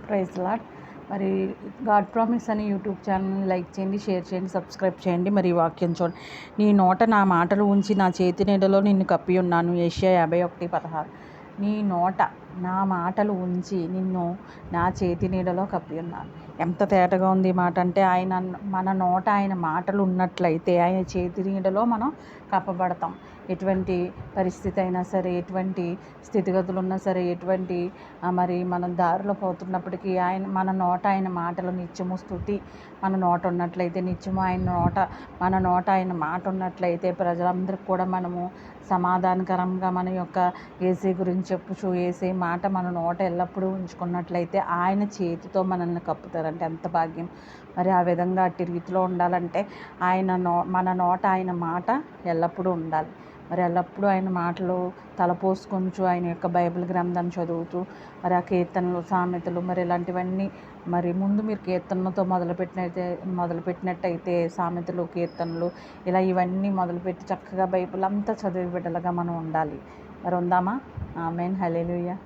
Praise lord. మరి God promise అని YouTube ఛానల్ని లైక్ చేయండి, షేర్ చేయండి, సబ్స్క్రైబ్ చేయండి. మరి ఈ వాక్యం చూడండి. నీ నోట నా మాటలు ఉంచి నా చేతి నీడలో నిన్ను కప్పి ఉన్నాను. యెషయా 51:16. నీ నోట నా మాటలు ఉంచి నిన్ను నా చేతి నీడలో కప్పి ఉన్నాను. ఎంత తేటగా ఉంది ఈ మాట అంటే, మన నోట ఆయన మాటలు ఉన్నట్లయితే ఆయన చేతి నీడలో మనం కప్పబడతాం. ఎటువంటి పరిస్థితి అయినా సరే, ఎటువంటి స్థితిగతులు ఉన్నా సరే, ఎటువంటి మరి మనం దారిలో పోతున్నప్పటికీ మన నోట ఆయన మాటలు నిత్యము స్తుతి మన నోట ఉన్నట్లయితే, నిత్యము మన నోట ఆయన మాట ఉన్నట్లయితే ప్రజలందరికీ కూడా మనము సమాధానకరంగా మన యొక్క యేసే గురించి చెప్పుచు యేసే మాట మన నోట ఎల్లప్పుడూ ఉంచుకున్నట్లయితే ఆయన చేతితో మనల్ని కప్పుతారంటే ఎంత భాగ్యం. మరి ఆ విధంగా అట్టి రీతిలో ఉండాలంటే మన నోట ఆయన మాట ఎల్లప్పుడూ ఉండాలి. మరి ఎల్లప్పుడూ ఆయన మాటలు తలపోసుకొంచు ఆయన యొక్క బైబిల్ గ్రంథాన్ని చదువుతూ, మరి ఆ కీర్తనలు, సామెతలు, మరి ఇలాంటివన్నీ మరి ముందు మీరు కీర్తనలతో మొదలుపెట్టినట్టయితే సామెతలు, కీర్తనలు ఇలా ఇవన్నీ మొదలుపెట్టి చక్కగా బైబిల్ అంతా చదివి బిడ్డలుగా మనం ఉండాలి. మరి ఉందామా? ఆమేన్. హల్లెలూయా.